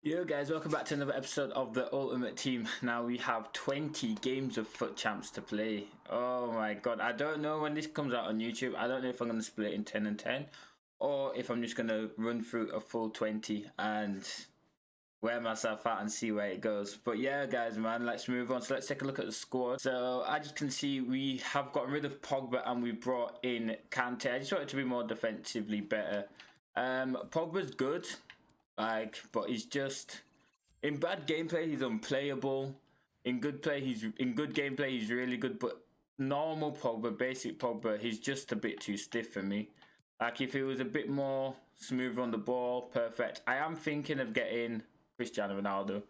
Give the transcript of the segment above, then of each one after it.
Yo guys, welcome back to another episode of the Ultimate Team. Now we have 20 games of FUT Champs to play. Oh my god, I don't know when this comes out on YouTube. I don't know if I'm going to split it in 10 and 10 or if I'm just going to run through a full 20 and wear myself out and see where it goes. But yeah guys, man, let's move on. So let's take a look at the squad. So as you can see, we have gotten rid of Pogba and we brought in Kante. I just want it to be more defensively better. Pogba's good, but he's just in bad gameplay he's unplayable. In good gameplay he's really good, but normal Pogba, basic Pogba, he's just a bit too stiff for me. Like if he was a bit more smooth on the ball, perfect. I am thinking of getting Cristiano Ronaldo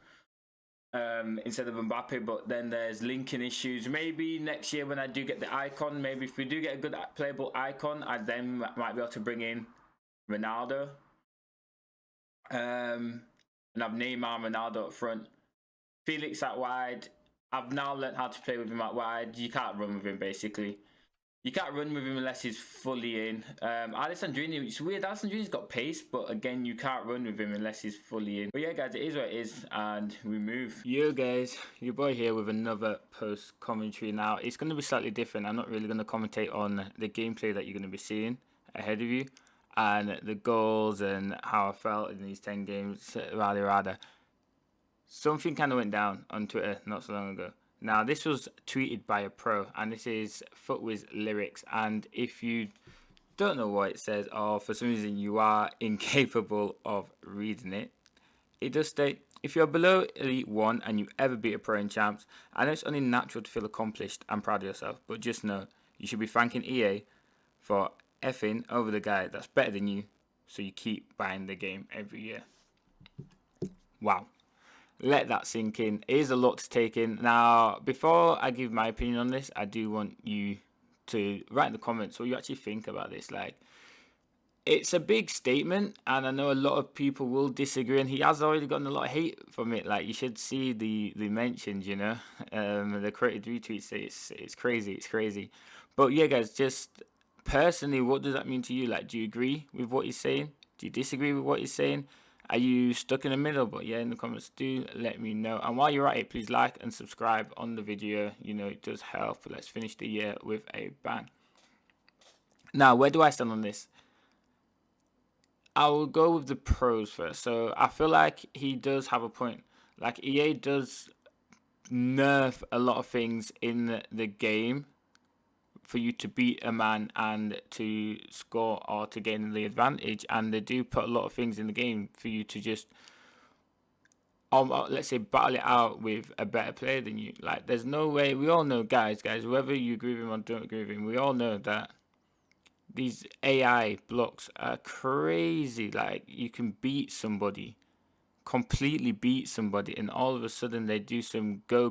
instead of Mbappe, but then there's linking issues. Maybe next year when I do get the icon, maybe if we do get a good playable icon, I then might be able to bring in Ronaldo. And have Neymar, Ronaldo up front, Felix out wide. I've now learned how to play with him out wide. You can't run with him basically. You can't run with him unless he's fully in. Alessandrini, it's weird. Alessandrini's got pace, but again, you can't run with him unless he's fully in. But yeah, guys, it is what it is, and we move. Yo, guys, your boy here with another post commentary. Now, it's going to be slightly different. I'm not really going to commentate on the gameplay that you're going to be seeing ahead of you and the goals and how I felt in these 10 games, rather. Something kind of went down on Twitter not so long ago. Now, this was tweeted by a pro, and this is Footwiz Lyrics. And if you don't know what it says, or for some reason you are incapable of reading it, it does state, if you're below Elite 1 and you ever beat a pro in champs, I know it's only natural to feel accomplished and proud of yourself, but just know, you should be thanking EA for effing over the guy that's better than you, so you keep buying the game every year. Wow. Let that sink in. It is a lot to take in. Now, before I give my opinion on this, I do want you to write in the comments what you actually think about this. Like, it's a big statement, and I know a lot of people will disagree, and he has already gotten a lot of hate from it. Like, you should see the mentions, you know, the created retweets. It's crazy. But yeah, guys, just personally, what does that mean to you? Like, do you agree with what he's saying? Do you disagree with what he's saying? Are you stuck in the middle? But yeah, in the comments, do let me know. And while you're at it, please like and subscribe on the video. You know, it does help. Let's finish the year with a bang. Now, where do I stand on this? I will go with the pros first. So I feel like he does have a point. Like EA does nerf a lot of things in the game for you to beat a man and to score or to gain the advantage, and they do put a lot of things in the game for you to just let's say battle it out with a better player than you. Like there's no way, we all know guys, whether you agree with him or don't agree with him, we all know that these AI blocks are crazy. Like you can beat somebody, completely beat somebody, and all of a sudden they do some go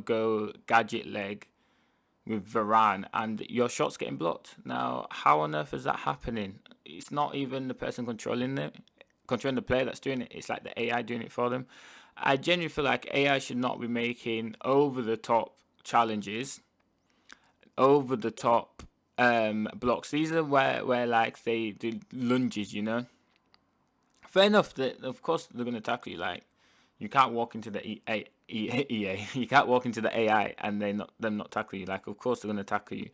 gadget leg with Varane and your shot's getting blocked. Now, how on earth is that happening? It's not even the person controlling the player that's doing it. It's like the AI doing it for them. I genuinely feel like AI should not be making over the top challenges, over the top blocks. These are where like they do lunges, you know. Fair enough that of course they're gonna tackle you. Like you can't walk into the EA. You can't walk into the AI and them not tackle you. Like of course they're gonna tackle you,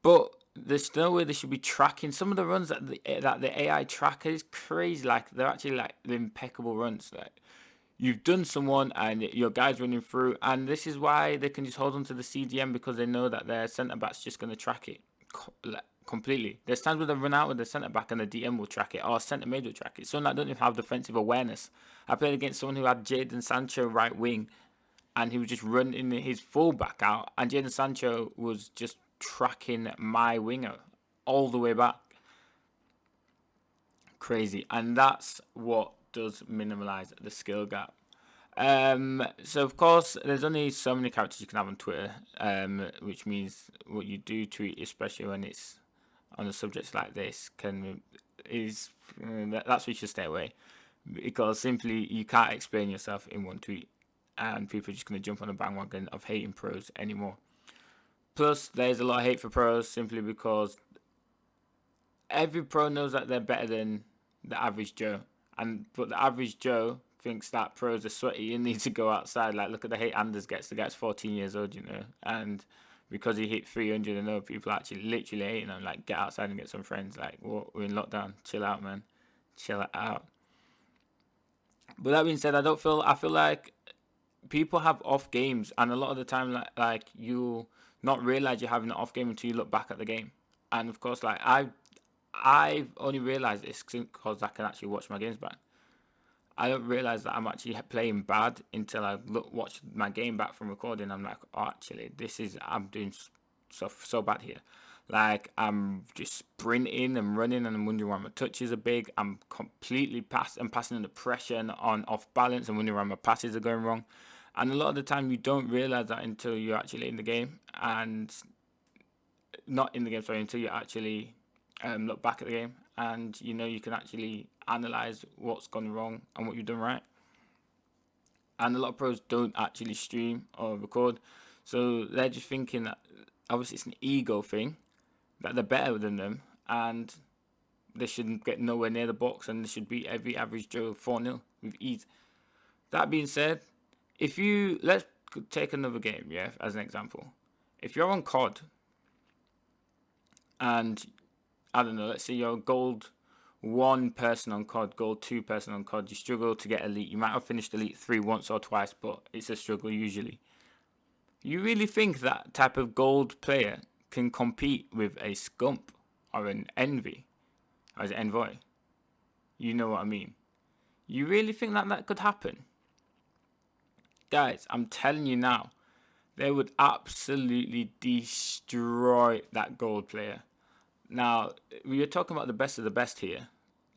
but there's no way they should be tracking some of the runs that the AI tracker is crazy. Like they're actually like the impeccable runs. Like you've done someone and your guy's running through, and this is why they can just hold on to the CDM because they know that their centre back's just gonna track it completely. There's times where they run out with the centre back and the DM will track it, or centre mid will track it. Someone that don't even have defensive awareness. I played against someone who had Jadon Sancho right wing, and he was just running his full back out, and Jadon Sancho was just tracking my winger all the way back. Crazy, and that's what does minimize the skill gap. So of course, there's only so many characters you can have on Twitter, which means what you do tweet, especially when it's on a subject like this, that's what you should stay away, because simply you can't explain yourself in one tweet, and people are just going to jump on the bandwagon of hating pros anymore. Plus, there's a lot of hate for pros simply because every pro knows that they're better than the average Joe, but the average Joe thinks that pros are sweaty and need to go outside. Like, look at the hate Anders gets. The guy's 14 years old, you know, and because he hit 300 and other people actually literally hating him, like, get outside and get some friends. Like, we're in lockdown. Chill out, man. Chill out. But that being said, I feel like people have off games, and a lot of the time, like you not realize you're having an off game until you look back at the game. And of course, like I've only realized this because I can actually watch my games back. I don't realize that I'm actually playing bad until I watch my game back from recording. I'm like, oh, actually, I'm doing so bad here. Like, I'm just sprinting and running, and I'm wondering why my touches are big. I'm passing under pressure and on off balance, and wondering why my passes are going wrong. And a lot of the time, you don't realize that until you're actually in the game, and not in the game, sorry, until you actually look back at the game, and you know you can actually analyze what's gone wrong and what you've done right. And a lot of pros don't actually stream or record, so they're just thinking that obviously it's an ego thing, that they're better than them, and they shouldn't get nowhere near the box, and they should beat every average Joe 4-0 with ease. That being said, let's take another game, yeah, as an example. If you're on COD, and I don't know, let's say you're gold 1 person on COD, gold 2 person on COD, you struggle to get elite. You might have finished elite 3 once or twice, but it's a struggle usually. You really think that type of gold player can compete with a Scump or an Envy, or is it Envoy? You know what I mean. You really think that could happen? Guys, I'm telling you now, they would absolutely destroy that gold player. Now, we're talking about the best of the best here.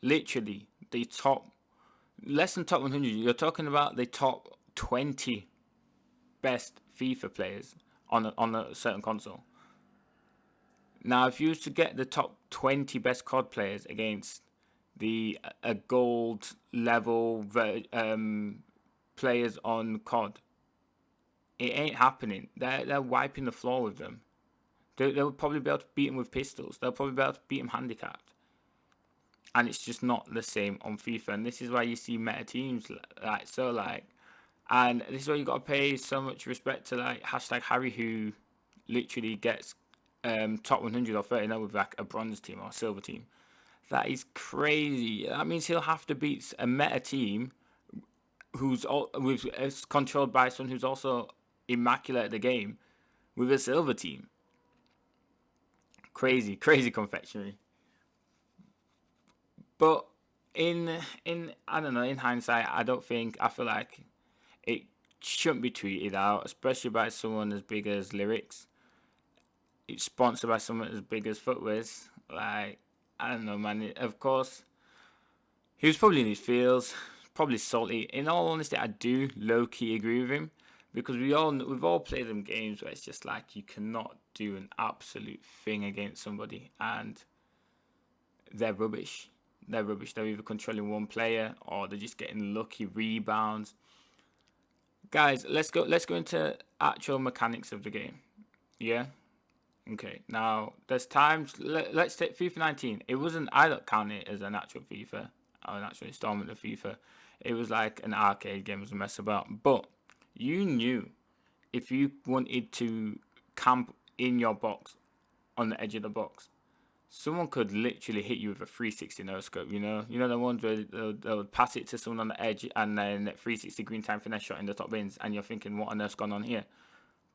Literally, the top, less than top 100. You're talking about the top 20 best FIFA players on a certain console. Now, if you was to get the top 20 best COD players against a gold level players on COD, it ain't happening. They're wiping the floor with them. They'll probably be able to beat them with pistols. They'll probably be able to beat them handicapped. And it's just not the same on FIFA. And this is why you see meta teams and this is why you got to pay so much respect to like #Harry, who literally gets top 100 or 30 now with like a bronze team or a silver team. That is crazy. That means he'll have to beat a meta team who's controlled by someone who's also immaculate at the game with a silver team. Crazy confectionery. But in I don't know, in hindsight, I feel like it shouldn't be tweeted out, especially by someone as big as Lyrics. It's sponsored by someone as big as Footwiz. Like, I don't know, man. Of course, he was probably in his feels, probably salty. In all honesty, I do low-key agree with him, because we've all played them games where it's just like you cannot do an absolute thing against somebody, and they're rubbish. They're rubbish. They're either controlling one player or they're just getting lucky rebounds. Guys, let's go into actual mechanics of the game. Yeah. Okay. Now, there's times. Let's take FIFA 19. It wasn't. I don't count it as an actual FIFA or an actual installment of FIFA. It was like an arcade game. It was a mess about. But you knew if you wanted to camp in your box, on the edge of the box, someone could literally hit you with a 360 no scope. You know the ones where they'll pass it to someone on the edge and then 360 green time finesse shot in the top bins, and you're thinking, what on earth's gone on here?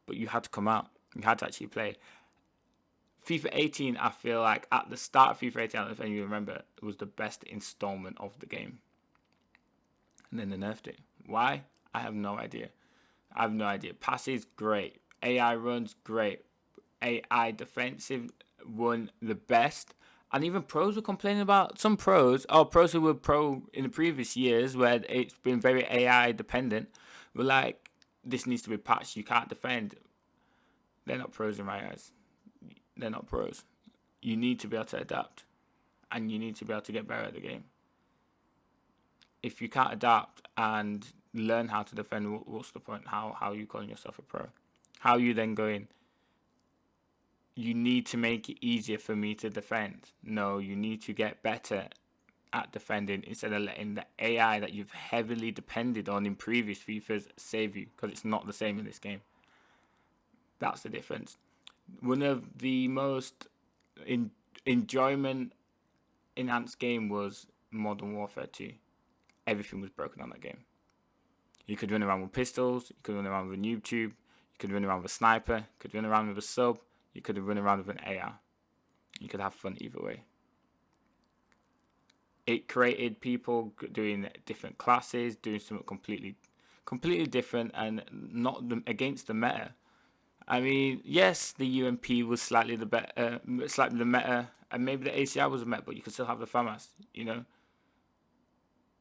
But you had to come out. You had to actually play. FIFA 18, I feel like at the start of FIFA 18, I don't know if any of you remember, it was the best installment of the game. And then they nerfed it. Why? I have no idea. Passes, great. AI runs, great. AI defensive won the best. And even pros were complaining about some pros who were pro in the previous years where it's been very AI dependent, were like, this needs to be patched, you can't defend. They're not pros in my eyes. They're not pros. You need to be able to adapt, and you need to be able to get better at the game. If you can't adapt and learn how to defend, what's the point? How are you calling yourself a pro? How are you then going, you need to make it easier for me to defend? No, you need to get better at defending instead of letting the AI that you've heavily depended on in previous FIFAs save you, because it's not the same in this game. That's the difference. One of the most enjoyment enhanced game was Modern Warfare 2. Everything was broken on that game. You could run around with pistols, you could run around with a noob tube, you could run around with a sniper, you could run around with a sub, you could run around with an AR. You could have fun either way. It created people doing different classes, doing something completely different and not against the meta. I mean, yes, the UMP was slightly the meta, and maybe the ACR was a meta, but you could still have the FAMAS, you know.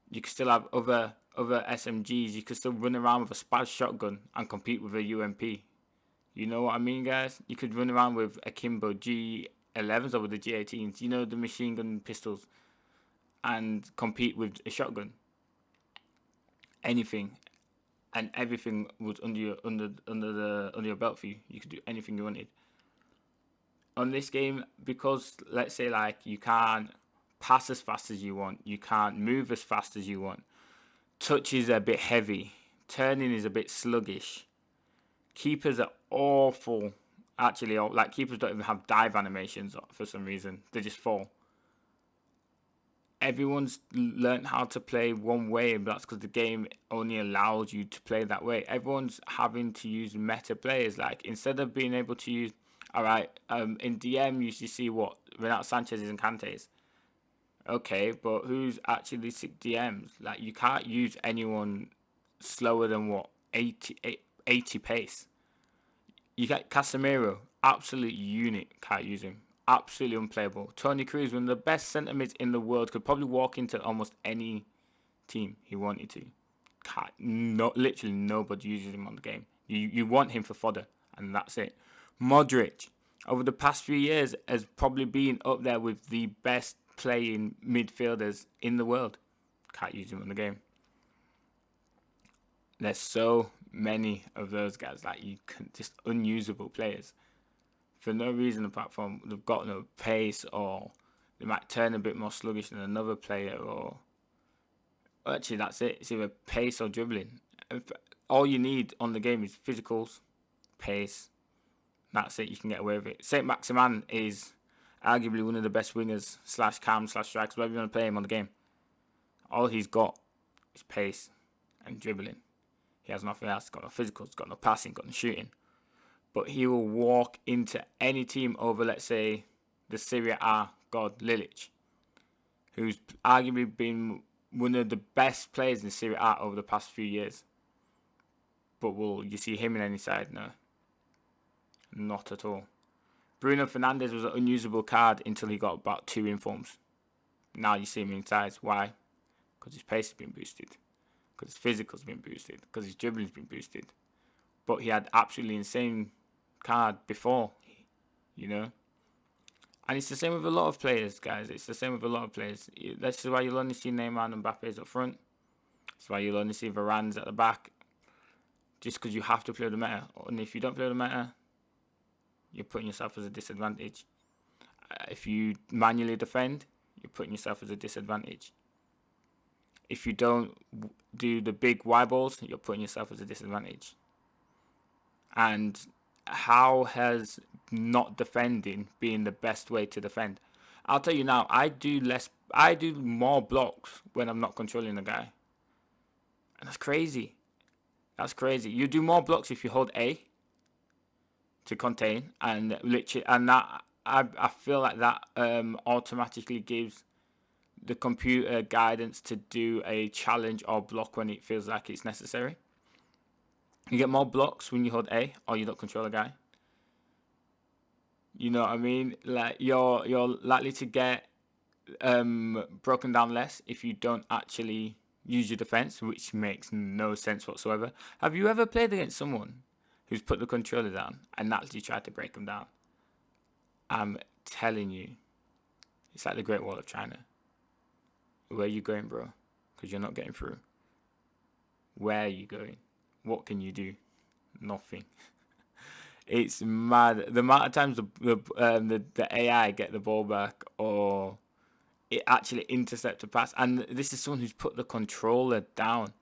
You could still have other SMGs. You could still run around with a Spaz shotgun and compete with a UMP. You know what I mean, guys? You could run around with Akimbo G11s or with the G18s. You know, the machine gun pistols, and compete with a shotgun. Anything and everything was under your belt for you. You could do anything you wanted. On this game, because let's say like you can't pass as fast as you want, you can't move as fast as you want, touch is a bit heavy, turning is a bit sluggish, keepers are awful. Actually, like keepers don't even have dive animations for some reason. They just fall. Everyone's learned how to play one way, and that's because the game only allows you to play that way. Everyone's having to use meta players. Like, instead of being able to use, alright, in DM you used to see what Renato Sanchez's and Kante's. Okay, but who's actually sick DMs? Like, you can't use anyone slower than what 80 pace. You got Casemiro, absolute unit, can't use him. Absolutely unplayable. Toni Kroos, one of the best centre mids in the world, could probably walk into almost any team he wanted to. Literally nobody uses him on the game. You want him for fodder, and that's it. Modric, over the past few years, has probably been up there with the best playing midfielders in the world. Can't use him on the game. There's so many of those guys, like, you can just unusable players for no reason apart from they've got no pace, or they might turn a bit more sluggish than another player, or actually that's it. It's either pace or dribbling. All you need on the game is physicals, pace. That's it. You can get away with it. Saint Maximin is arguably one of the best wingers / cam / strikers, whatever you want to play him on the game. All he's got is pace and dribbling. He has nothing else. He's got no physicals, got no passing, got no shooting. But he will walk into any team over, let's say, the Serie A god Lilic, who's arguably been one of the best players in Serie A over the past few years. But will you see him in any side? No. Not at all. Bruno Fernandes was an unusable card until he got about 2 informs. Now you see him in sides. Why? Because his pace has been boosted. Because his physical's been boosted. Because his dribbling's been boosted. But he had absolutely insane card before, you know. And it's the same with a lot of players, guys. It's the same with a lot of players. That's why you'll only see Neymar and Mbappe's up front. That's why you'll only see Varane's at the back. Just because you have to play the meta. And if you don't play the meta, you're putting yourself as a disadvantage. If you manually defend, you're putting yourself as a disadvantage. If you don't do the big Y balls, you're putting yourself as a disadvantage. And how has not defending been the best way to defend? I'll tell you now, I do more blocks when I'm not controlling the guy. And that's crazy. That's crazy. You do more blocks if you hold A to contain, and literally, and that I feel like that automatically gives the computer guidance to do a challenge or block when it feels like it's necessary. You get more blocks when you hold A or you don't control a guy. You know what I mean? Like, you're likely to get broken down less if you don't actually use your defense, which makes no sense whatsoever. Have you ever played against someone who's put the controller down and actually tried to break them down? I'm telling you, it's like the Great Wall of China. Where are you going, bro? Because you're not getting through. Where are you going? What can you do? Nothing. It's mad. The amount of times the AI get the ball back, or it actually intercept a pass. And this is someone who's put the controller down.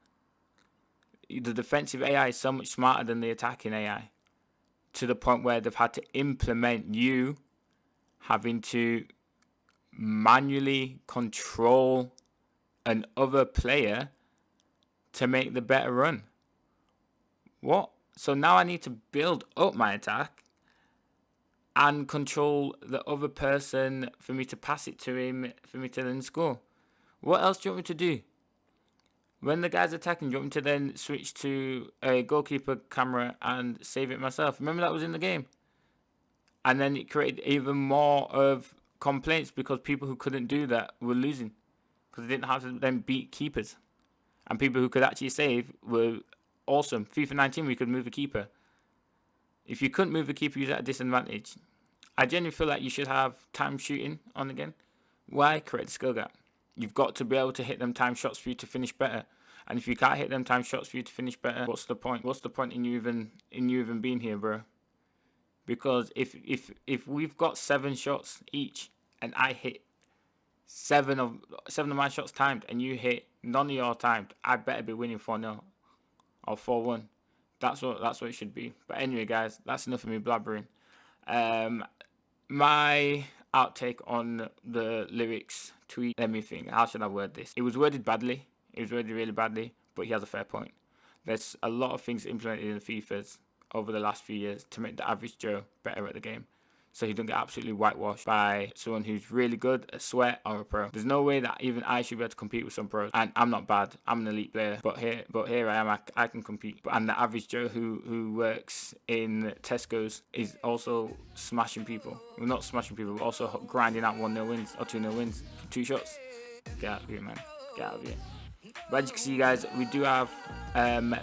The defensive AI is so much smarter than the attacking AI, to the point where they've had to implement you having to manually control an other player to make the better run. What? So now I need to build up my attack and control the other person for me to pass it to him, for me to then score. What else do you want me to do? When the guy's attacking, do you want me to then switch to a goalkeeper camera and save it myself? Remember that was in the game? And then it created even more of complaints because people who couldn't do that were losing, because they didn't have to then beat keepers. And people who could actually save were awesome. FIFA 19, we could move a keeper. If you couldn't move a keeper, you're at a disadvantage. I genuinely feel like you should have time shooting on again. Why? Create the skill gap. You've got to be able to hit them time shots for you to finish better. And if you can't hit them time shots for you to finish better, what's the point? What's the point in you even being here, bro? Because if we've got 7 shots each and I hit 7 of my shots timed and you hit none of your timed, I better be winning 4-0 or 4-1. That's what it should be. But anyway, guys, that's enough of me blabbering. My outtake on the lyrics tweet. Let me think. How should I word this? It was worded badly. It was worded really badly, but he has a fair point. There's a lot of things implemented in the FIFAs over the last few years to make the average Joe better at the game, so he don't get absolutely whitewashed by someone who's really good, a sweat or a pro. There's no way that even I should be able to compete with some pros, and I'm not bad. I'm an elite player, but here I am. I can compete. And the average Joe who works in Tesco's is also smashing people. Well, not smashing people, but also grinding out 1-0 wins or 2-0 wins for 2 shots. Get out of here, man. Get out of here. But as you can see, guys, we do have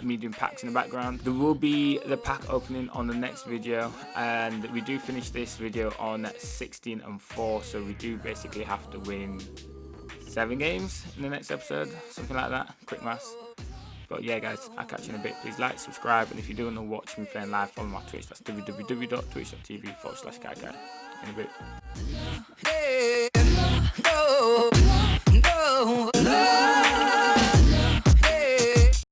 me doing packs in the background. There will be the pack opening on the next video, and we do finish this video on 16-4, so we do basically have to win 7 games in the next episode, something like that. Quick maths. But yeah, guys, I'll catch you in a bit. Please like, subscribe, and if you do want to watch me playing live, follow my Twitch. That's www.twitch.tv/KaiKai. In a bit.